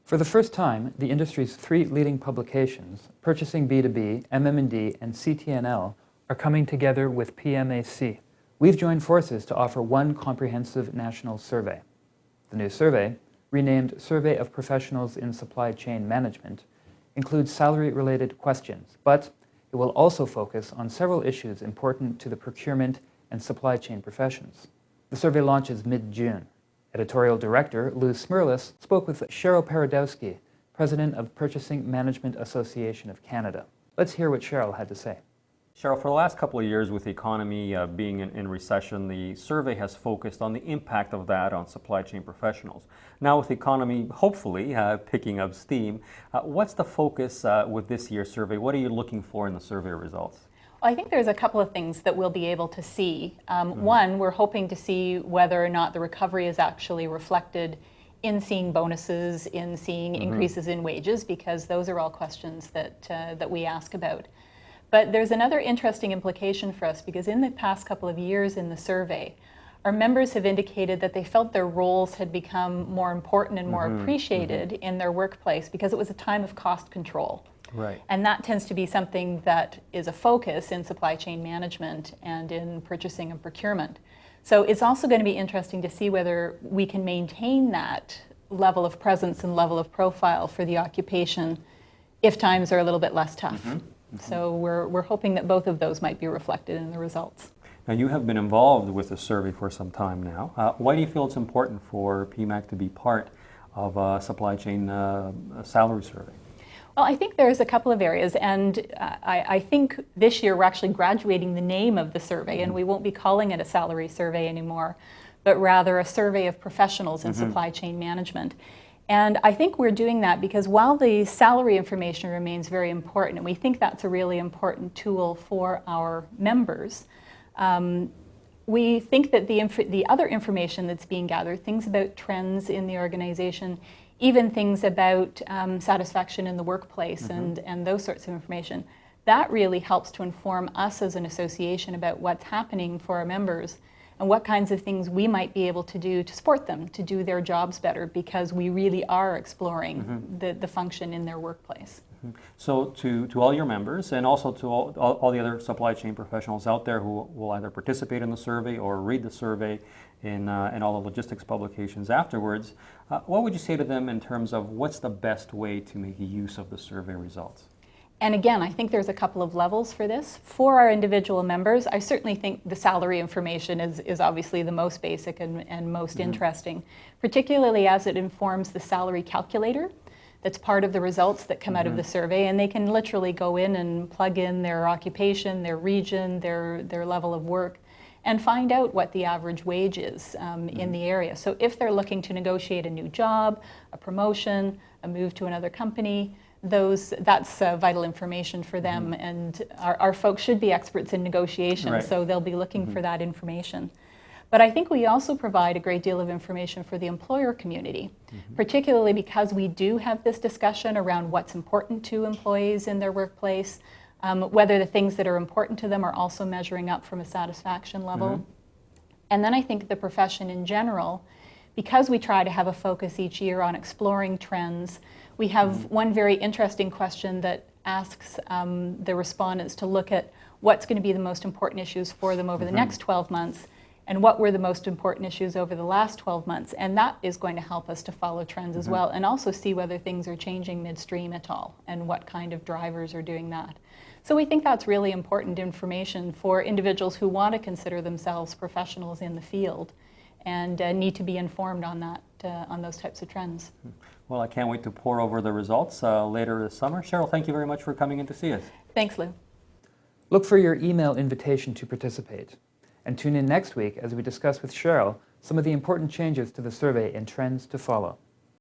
For the first time, the industry's three leading publications, Purchasing B2B, MM&D, and CT&L, are coming together with PMAC. We've joined forces to offer one comprehensive national survey. The new survey, renamed Survey of Professionals in Supply Chain Management, includes salary-related questions, but it will also focus on several issues important to the procurement and supply chain professions. The survey launches mid-June. Editorial Director Lou Smirlis spoke with Cheryl Paradowski, President of Purchasing Management Association of Canada. Let's hear what Cheryl had to say. Cheryl, for the last couple of years with the economy being in recession, the survey has focused on the impact of that on supply chain professionals. Now with the economy hopefully picking up steam, what's the focus with this year's survey? What are you looking for in the survey results? Well, I think there's a couple of things that we'll be able to see. One, we're hoping to see whether or not the recovery is actually reflected in seeing bonuses, in seeing increases in wages, because those are all questions that we ask about. But there's another interesting implication for us, because in the past couple of years in the survey, our members have indicated that they felt their roles had become more important and more appreciated in their workplace because it was a time of cost control. Right. And that tends to be something that is a focus in supply chain management and in purchasing and procurement. So it's also going to be interesting to see whether we can maintain that level of presence and level of profile for the occupation if times are a little bit less tough. So we're hoping that both of those might be reflected in the results. Now you have been involved with the survey for some time now. Why do you feel it's important for PMAC to be part of a supply chain salary survey? Well, I think there's a couple of areas, and I think this year we're actually graduating the name of the survey, and we won't be calling it a salary survey anymore, but rather a survey of professionals in supply chain management. And I think we're doing that because while the salary information remains very important, and we think that's a really important tool for our members, we think that the other information that's being gathered, things about trends in the organization, even things about satisfaction in the workplace and those sorts of information, that really helps to inform us as an association about what's happening for our members and what kinds of things we might be able to do to support them to do their jobs better, because we really are exploring the function in their workplace. So to all your members, and also to all the other supply chain professionals out there who will either participate in the survey or read the survey in all the logistics publications afterwards, what would you say to them in terms of what's the best way to make use of the survey results? And again, I think there's a couple of levels for this. For our individual members, I certainly think the salary information is obviously the most basic and most interesting, particularly as it informs the salary calculator that's part of the results that come out of the survey, and they can literally go in and plug in their occupation, their region, their level of work, and find out what the average wage is in the area. So if they're looking to negotiate a new job, a promotion, a move to another company, that's vital information for them, and our folks should be experts in negotiation, so they'll be looking for that information. But I think we also provide a great deal of information for the employer community, particularly because we do have this discussion around what's important to employees in their workplace, whether the things that are important to them are also measuring up from a satisfaction level. And then I think the profession in general, because we try to have a focus each year on exploring trends, we have one very interesting question that asks the respondents to look at what's going to be the most important issues for them over the next 12 months, and what were the most important issues over the last 12 months. And that is going to help us to follow trends as well, and also see whether things are changing midstream at all, and what kind of drivers are doing that. So we think that's really important information for individuals who want to consider themselves professionals in the field and need to be informed on that, on those types of trends. Well, I can't wait to pore over the results later this summer. Cheryl, thank you very much for coming in to see us. Thanks, Lou. Look for your email invitation to participate, and tune in next week as we discuss with Cheryl some of the important changes to the survey and trends to follow.